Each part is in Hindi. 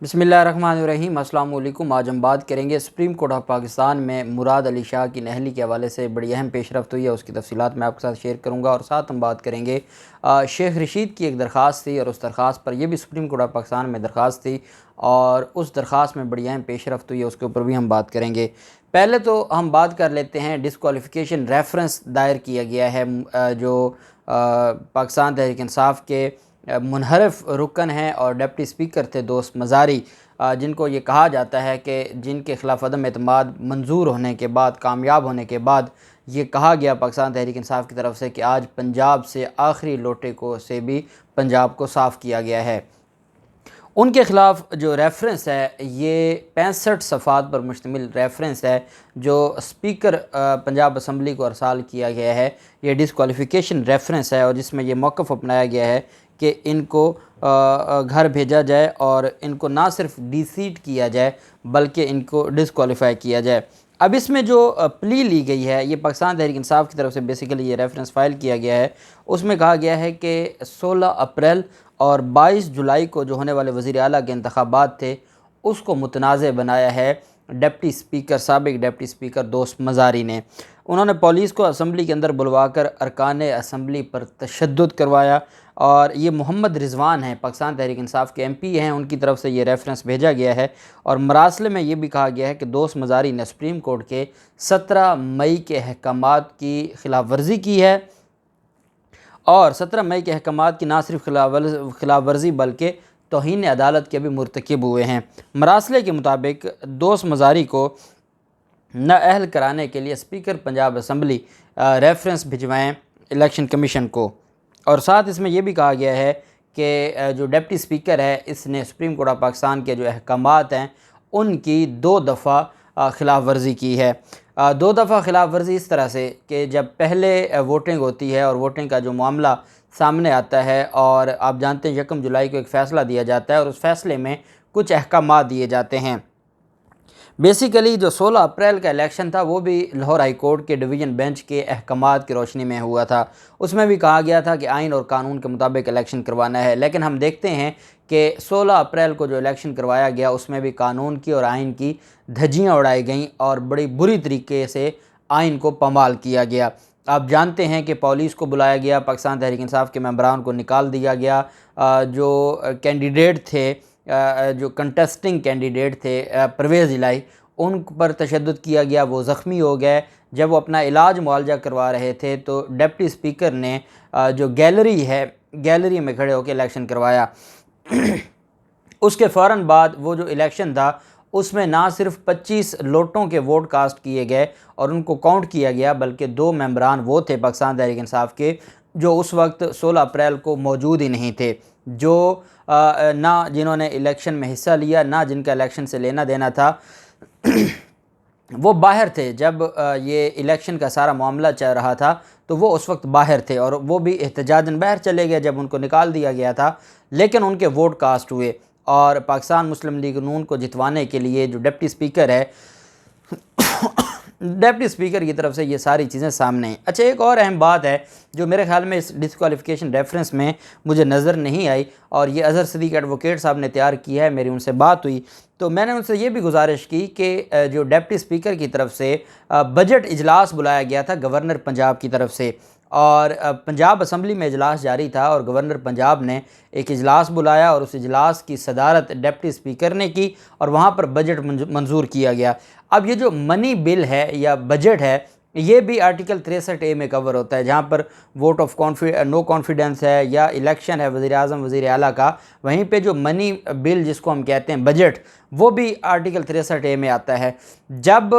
बिस्मिल्लाहिर्रहमानिर्रहीम। अस्सलाम वालेकुम। आज हम बात करेंगे सुप्रीम कोर्ट ऑफ पाकिस्तान में मुराद अली शाह की नहली के हवाले से बड़ी अहम पेशरफ्त हुई है, उसकी तफसीलात मैं आपके साथ शेयर करूँगा। और साथ हम बात करेंगे शेख रशीद की एक दरख्वास्त थी और उस दरख्वास्त पर यह भी सुप्रीम कोर्ट ऑफ पाकिस्तान में दरख्वास्त थी और उस दरख्वास्त में बड़ी अहम पेशरफ्त हुई है, उसके ऊपर भी हम बात करेंगे। पहले तो हम बात कर लेते हैं डिसक्वालिफ़िकेशन रेफरेंस दायर किया गया है जो पाकिस्तान तहरीक इंसाफ के मुनहरफ रुकन हैं और डिप्टी स्पीकर थे दोस्त मज़ारी, जिनको ये कहा जाता है कि जिनके ख़िलाफ़ अदम एतमाद मंजूर होने के बाद, कामयाब होने के बाद, ये कहा गया पाकिस्तान तहरीक इंसाफ की तरफ से कि आज पंजाब से आखिरी लोटे को से भी पंजाब को साफ़ किया गया है। उनके ख़िलाफ़ जो रेफरेंस है ये 65 सफ़ात पर मुश्तमिल रेफरेंस है जो स्पीकर पंजाब असम्बली को अरसाल किया गया है। ये डिसक्वालिफ़िकेशन रेफरेंस है और जिसमें यह मौक़िफ़ अपनाया गया है कि इनको घर भेजा जाए और इनको ना सिर्फ डिसीट किया जाए बल्कि इनको डिसक्वालीफाई किया जाए। अब इसमें जो प्ली ली गई है ये पाकिस्तान तहरीक इंसाफ की तरफ से बेसिकली ये रेफरेंस फ़ाइल किया गया है। उसमें कहा गया है कि 16 अप्रैल और 22 जुलाई को जो होने वाले वज़ीर आला के इंतखाबात थे उसको मुतनाज़ बनाया है डिप्टी स्पीकर, साबिक डिप्टी स्पीकर दोस्त मज़ारी ने। उन्होंने पुलिस को असम्बली के अंदर बुलवाकर अरकान असम्बली पर तशद्दुद करवाया और ये मोहम्मद रिजवान हैं, पाकिस्तान तहरीक इंसाफ के MP हैं, उनकी तरफ से ये रेफरेंस भेजा गया है। और मरासले में ये भी कहा गया है कि दोस्त मज़ारी ने सुप्रीम कोर्ट के 17 मई के अहकामात की खिलाफ वर्जी की है और 17 मई के अहकामात की ना सिर्फ खिलाफ वर्जी बल्कि तौहीन अदालत के भी मुर्तकिब हुए हैं। मरासले के मुताबिक दोस्त मज़ारी को नाअहल कराने के लिए स्पीकर पंजाब असम्बली रेफरेंस भिजवाएँ इलेक्शन कमीशन को। और साथ इसमें यह भी कहा गया है कि जो डिप्टी स्पीकर है इसने सुप्रीम कोर्ट ऑफ पाकिस्तान के जो अहकामात हैं उनकी 2 दफ़ा ख़िलाफ़ वर्जी की है। 2 दफ़ा ख़िलाफ़ वर्जी इस तरह से कि जब पहले वोटिंग होती है और वोटिंग का जो मामला सामने आता है और आप जानते हैं 1 जुलाई को एक फ़ैसला दिया जाता है और उस फ़ैसले में कुछ अहकामात दिए जाते हैं। बेसिकली जो 16 अप्रैल का इलेक्शन था वो भी लाहौर हाई कोर्ट के डिवीज़न बेंच के अहकामात की रोशनी में हुआ था। उसमें भी कहा गया था कि आइन और कानून के मुताबिक इलेक्शन करवाना है, लेकिन हम देखते हैं कि 16 अप्रैल को जो इलेक्शन करवाया गया उसमें भी कानून की और आइन की धज्जियाँ उड़ाई गईं और बड़ी बुरी तरीके से आइन को पामाल किया गया। आप जानते हैं कि पुलिस को बुलाया गया, पाकिस्तान तहरीक इंसाफ के मेंबरान को निकाल दिया गया, जो कैंडिडेट थे, जो कंटेस्टिंग कैंडिडेट थे परवेज़ इलाही, उन पर तशद्दुद किया गया, वो ज़ख्मी हो गए। जब वो अपना इलाज मुआवजा करवा रहे थे तो डिप्टी स्पीकर ने जो गैलरी है, गैलरी में खड़े होकर इलेक्शन करवाया। उसके फ़ौरन बाद वो जो इलेक्शन था उसमें ना सिर्फ 25 लोटों के वोट कास्ट किए गए और उनको काउंट किया गया, बल्कि 2 मेंबरान वो थे पाकिस्तान तहरीक इंसाफ के जो उस वक्त 16 अप्रैल को मौजूद ही नहीं थे, जो ना जिन्होंने इलेक्शन में हिस्सा लिया ना जिनका इलेक्शन से लेना देना था। वो बाहर थे जब ये इलेक्शन का सारा मामला चल रहा था, तो वो उस वक्त बाहर थे और वो भी एहतजाजन बाहर चले गए जब उनको निकाल दिया गया था, लेकिन उनके वोट कास्ट हुए और पाकिस्तान मुस्लिम लीग नून को जितवाने के लिए जो डिप्टी स्पीकर है डिप्टी स्पीकर की तरफ से ये सारी चीज़ें सामने हैं। अच्छा, एक और अहम बात है जो मेरे ख्याल में इस डिसक्वालिफ़िकेशन रेफरेंस में मुझे नज़र नहीं आई और ये अज़हर सिद्दीक़ एडवोकेट साहब ने तैयार किया है। मेरी उनसे बात हुई तो मैंने उनसे ये भी गुजारिश की कि जो डिप्टी स्पीकर की तरफ से बजट इजलास बुलाया गया था गवर्नर पंजाब की तरफ से और पंजाब असम्बली में इजलास जारी था और गवर्नर पंजाब ने एक इजलास बुलाया और उस इजलास की सदारत डिप्टी स्पीकर ने की और वहाँ पर बजट मंजूर किया गया। अब ये जो मनी बिल है या बजट है ये भी आर्टिकल 63A में कवर होता है, जहाँ पर वोट ऑफ नो कॉन्फिडेंस है या इलेक्शन है वज़ीर आज़म वज़ीर आला का, वहीं पे जो मनी बिल जिसको हम कहते हैं बजट, वो भी आर्टिकल 63A में आता है। जब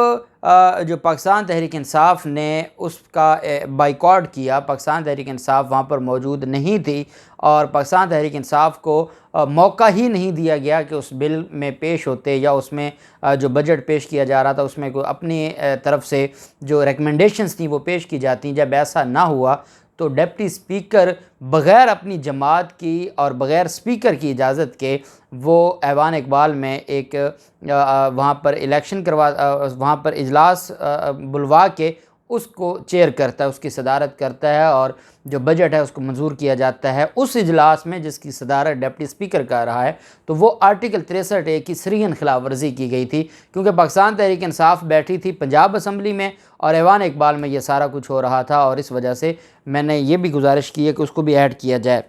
जो पाकिस्तान तहरीक इंसाफ ने उसका बाइकॉट किया, पाकिस्तान तहरीक इंसाफ वहाँ पर मौजूद नहीं थी और पाकिस्तान तहरीक इंसाफ को मौका ही नहीं दिया गया कि उस बिल में पेश होते या उसमें जो बजट पेश किया जा रहा था उसमें कोई अपनी तरफ से जो रिकमेंडेशंस थी वो पेश की जाती। जब ऐसा ना हुआ तो डिप्टी स्पीकर बग़ैर अपनी जमात की और बग़ैर स्पीकर की इजाज़त के वो ऐवान इकबाल में एक वहाँ पर इलेक्शन वहाँ पर इजलास बुलवा के उसको चेयर करता है, उसकी सदारत करता है और जो बजट है उसको मंजूर किया जाता है। उस इजलास में जिसकी सदारत डिप्टी स्पीकर कर रहा है, तो वो आर्टिकल 63A की सरीहन खिलाफ वर्जी की गई थी, क्योंकि पाकिस्तान तहरीक इंसाफ बैठी थी पंजाब असम्बली में और ऐवान इकबाल में ये सारा कुछ हो रहा था, और इस वजह से मैंने ये भी गुजारिश की है कि उसको भी ऐड किया जाए।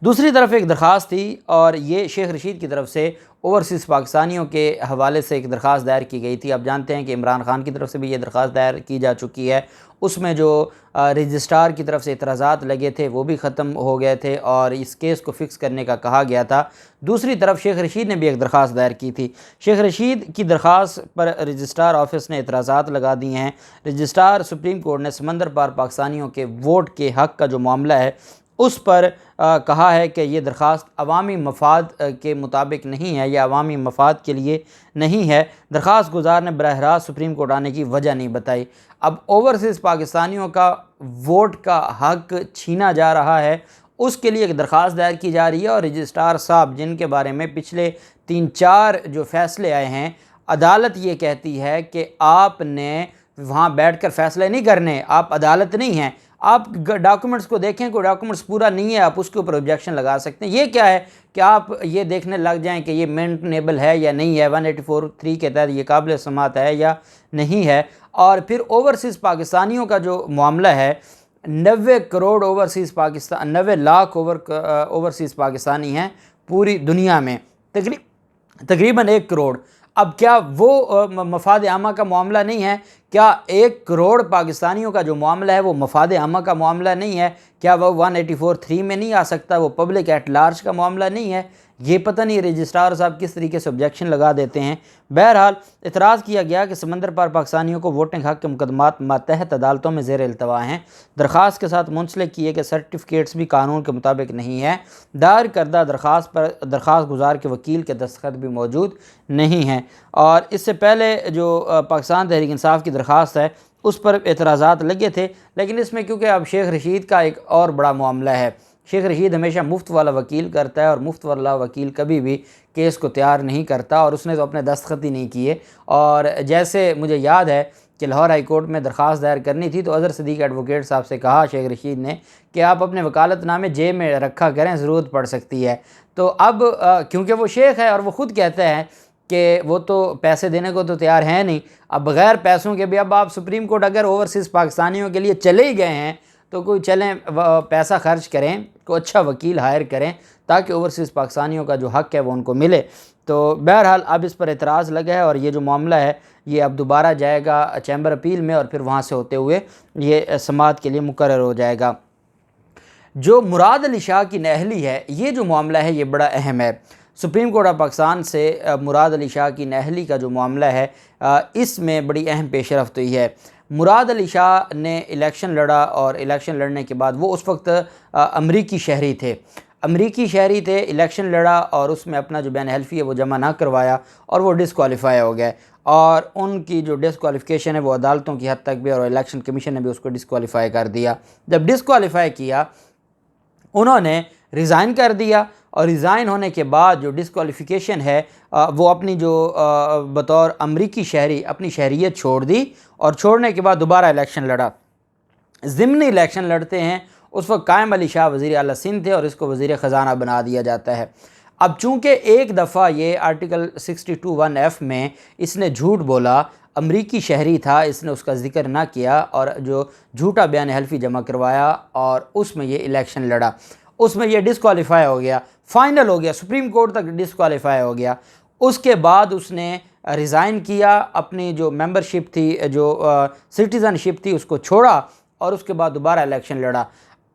दूसरी तरफ एक दरख्वास्त थी और ये शेख रशीद की तरफ से ओवरसीज़ पाकिस्तानियों के हवाले से एक दरख्वास्त दायर की गई थी। आप जानते हैं कि इमरान खान की तरफ से भी ये दरख्वास्त दायर की जा चुकी है। उसमें जो रजिस्ट्रार की तरफ से इतराज़ात लगे थे वो भी ख़त्म हो गए थे और इस केस को फ़िक्स करने का कहा गया था। दूसरी तरफ शेख रशीद ने भी एक दरख्वास्त दायर की थी। शेख रशीद की दरख्वास्त पर रजिस्ट्रार ऑफिस ने इतराज़ात लगा दिए हैं। रजिस्ट्रार सुप्रीम कोर्ट ने समंदर पार पाकिस्तानियों के वोट के हक़ का जो मामला है उस पर कहा है कि ये दरख्वास्त अवामी मफाद के मुताबिक नहीं है, या अवामी मफाद के लिए नहीं है। दरख्वास्त गुजार ने बराह रास्त सुप्रीम कोर्ट आने की वजह नहीं बताई। अब ओवरसीज़ पाकिस्तानियों का वोट का हक़ छीना जा रहा है, उसके लिए एक दरख्वास्त दायर की जा रही है और रजिस्ट्रार साहब जिनके बारे में पिछले 3-4 जो फ़ैसले आए हैं, अदालत ये कहती है कि आपने वहाँ बैठकर फ़ैसले नहीं करने, आप अदालत नहीं हैं, आप डॉक्यूमेंट्स को देखें, कोई डॉक्यूमेंट्स पूरा नहीं है आप उसके ऊपर ऑब्जेक्शन लगा सकते हैं। ये क्या है कि आप ये देखने लग जाएं कि ये मेंटेनेबल है या नहीं है, 184(3) के तहत ये काबिल समात है या नहीं है। और फिर ओवरसीज़ पाकिस्तानियों का जो मामला है, 90 करोड़ ओवरसीज़ पाकिस्तान 90 लाख ओवरसीज़ पाकिस्तानी हैं पूरी दुनिया में, तकरीबन 1 करोड़। अब क्या वो मफाद आमा का मामला नहीं है? क्या 1 करोड़ पाकिस्तानियों का जो मामला है वो मफाद आमा का मामला नहीं है? क्या वह 184(3) में नहीं आ सकता? वो पब्लिक एट लार्ज का मामला नहीं है? ये पता नहीं रजिस्ट्रार साहब किस तरीके से ऑब्जेक्शन लगा देते हैं। बहरहाल इतराज़ किया गया कि समंदर पार पाकिस्तानियों को वोटिंग हक़ के मुकदमात मातहत अदालतों में ज़ेर इल्तवा हैं। दरख्वास्त के साथ मुंसलिक किए गए सर्टिफिकेट्स भी कानून के मुताबिक नहीं है। दायर करदा दरख्वास्त पर दरख्वास्त गुजार के वकील के दस्तखत भी मौजूद नहीं हैं। और इससे पहले जो पाकिस्तान तहरीक इंसाफ की दरख्वास्त है उस पर एतराज़ात लगे थे, लेकिन इसमें क्योंकि अब शेख रशीद का एक और बड़ा मामला है, शेख रशीद हमेशा मुफ्त वाला वकील करता है और मुफ्त वाला वकील कभी भी केस को तैयार नहीं करता, और उसने तो अपने दस्तखत ही नहीं किए। और जैसे मुझे याद है कि लाहौर हाई कोर्ट में दरख्वास्त दायर करनी थी तो अज़हर सिद्दीक़ एडवोकेट साहब से कहा शेख रशीद ने कि आप अपने वकालतनामे जेब में रखा करें, ज़रूरत पड़ सकती है। तो अब क्योंकि वो शेख है और वो ख़ुद कहते हैं कि वो तो पैसे देने को तो तैयार हैं नहीं, अब बग़ैर पैसों के भी अब आप सुप्रीम कोर्ट अगर ओवरसीज़ पाकिस्तानियों के लिए चले ही गए हैं तो कोई चलें पैसा खर्च करें, कोई अच्छा वकील हायर करें ताकि ओवरसीज़ पाकिस्तानियों का जो हक़ है वो उनको मिले। तो बहरहाल अब इस पर एतराज़ लगा है और ये जो मामला है ये अब दोबारा जाएगा चैम्बर अपील में और फिर वहाँ से होते हुए ये समाअत के लिए मुकर्रर हो जाएगा। जो मुराद अली शाह की नहली है, ये जो मामला है ये बड़ा अहम है। सुप्रीम कोर्ट ऑफ पाकिस्तान से मुराद अली शाह की नहली का जो मामला है इसमें बड़ी अहम पेशरफ्त हुई है। मुराद अली शाह ने इलेक्शन लड़ा और इलेक्शन लड़ने के बाद वो उस वक्त अमरीकी शहरी थे, इलेक्शन लड़ा और उसमें अपना जो बयान हल्फी है वो जमा ना करवाया और वो डिसक्वालीफाई हो गए, और उनकी जो डिसक्वालीफिकेशन है वो अदालतों की हद तक भी और इलेक्शन कमीशन ने भी उसको डिसक्वालीफाई कर दिया। जब डिसक्वालीफाई किया उन्होंने रिज़ाइन कर दिया और रिज़ाइन होने के बाद जो डिसक्वालिफ़िकेशन है वो अपनी जो बतौर अमरीकी शहरी अपनी शहरियत छोड़ दी और छोड़ने के बाद दोबारा इलेक्शन लड़ा। ज़िमनी इलेक्शन लड़ते हैं, उस वक्त कायम अली शाह वज़ीर आला सिंध थे और इसको वज़ीर ख़जाना बना दिया जाता है। अब चूँकि एक दफ़ा ये आर्टिकल 62(1)(f) में इसने झूठ बोला, अमरीकी शहरी था, इसने उसका ज़िक्र ना किया और जो झूठा बयान हल्फी जमा करवाया और उसमें ये इलेक्शन लड़ा, उसमें ये डिसक्वालीफाई हो गया, फ़ाइनल हो गया, सुप्रीम कोर्ट तक डिसक्वालीफाई हो गया। उसके बाद उसने रिज़ाइन किया, अपनी जो मेंबरशिप थी, जो सिटीज़नशिप थी उसको छोड़ा और उसके बाद दोबारा इलेक्शन लड़ा।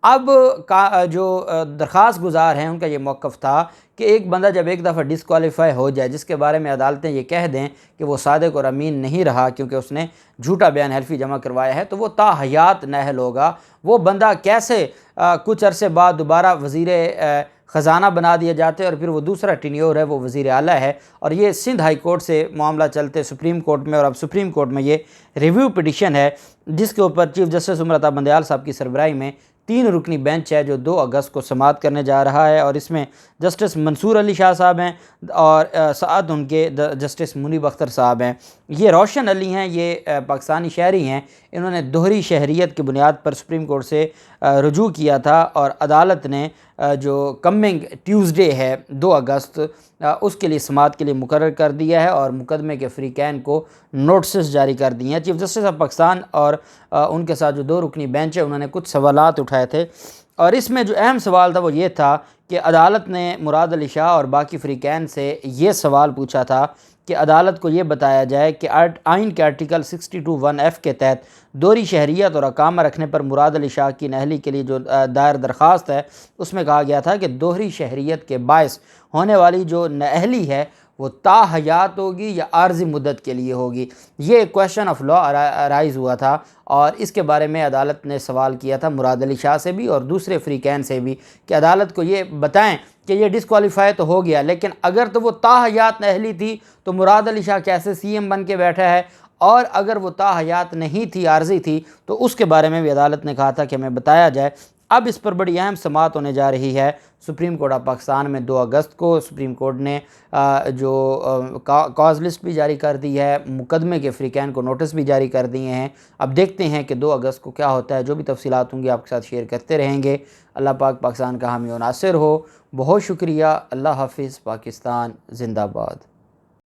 अब का जो दरख्वास्त गुजार हैं उनका ये मौक़िफ़ था कि एक बंदा जब एक दफ़ा डिसक्वालीफाई हो जाए, जिसके बारे में अदालतें ये कह दें कि वो सादिक और अमीन नहीं रहा क्योंकि उसने झूठा बयान हल्फी जमा करवाया है, तो वो ताहयात नाअहल होगा। वो बंदा कैसे कुछ अरसे बाद दोबारा वज़ीर ख़जाना बना दिया जाते हैं और फिर वो दूसरा टेन्योर है वो वज़ीर आला है। और ये सिंध हाई कोर्ट से मामला चलते सुप्रीम कोर्ट में, और अब सुप्रीम कोर्ट में ये रिव्यू पिटिशन है जिसके ऊपर चीफ जस्टिस उमर अता बंदयाल साहब की सरबराही में 3 रुकनी बेंच है जो 2 अगस्त को समाअत करने जा रहा है, और इसमें जस्टिस मंसूर अली शाह साहब हैं और साथ उनके जस्टिस मुनीब अख्तर साहब हैं। ये रोशन अली हैं, ये पाकिस्तानी शहरी हैं। इन्होंने दोहरी शहरियत की बुनियाद पर सुप्रीम कोर्ट से रुजू किया था, और अदालत ने जो कमिंग ट्यूसडे है 2 अगस्त उसके लिए समाअत के लिए मुकर्रर कर दिया है, और मुकदमे के फ़रीक़ैन को नोटिस जारी कर दिए हैं। चीफ जस्टिस ऑफ पाकिस्तान और उनके साथ जो 2 रुकनी बेंच है उन्होंने कुछ सवालात उठाए थे, और इसमें जो अहम सवाल था वो ये था कि अदालत ने मुराद अली शाह और बाकी फ़रीक़ैन से ये सवाल पूछा था कि अदालत को ये बताया जाए कि आइन के आर्टिकल 62(1)(f) के तहत दोहरी शहरियत और अकामा रखने पर मुराद अली शाह की नहली के लिए जो दायर दरख्वास्त है उसमें कहा गया था कि दोहरी शहरियत के बायस होने वाली जो नहली है वो ताहयात होगी या आर्जी मुद्दत के लिए होगी। ये क्वेश्चन ऑफ लॉ अराइज़ हुआ था, और इसके बारे में अदालत ने सवाल किया था मुराद अली शाह से भी और दूसरे फ़रीक़ैन से भी कि अदालत को ये बताएं कि ये डिस्क्वालीफाई तो हो गया, लेकिन अगर तो वो ताहयात नहली थी तो मुराद अली शाह कैसे CM बन के बैठा है, और अगर वो ताहयात नहीं थी, आर्जी थी, तो उसके बारे में भी अदालत ने कहा था कि हमें बताया जाए। अब इस पर बड़ी अहम समाअत होने जा रही है सुप्रीम कोर्ट ऑफ पाकिस्तान में 2 अगस्त को। सुप्रीम कोर्ट ने जो कॉज लिस्ट भी जारी कर दी है, मुकदमे के फ़रीक़ैन को नोटिस भी जारी कर दिए हैं। अब देखते हैं कि 2 अगस्त को क्या होता है। जो भी तफसीलात होंगी आपके साथ शेयर करते रहेंगे। अल्लाह पाक पाकिस्तान का हामी व नासिर हो। बहुत शुक्रिया। अल्लाह हाफ़िज़। पाकिस्तान ज़िंदाबाद।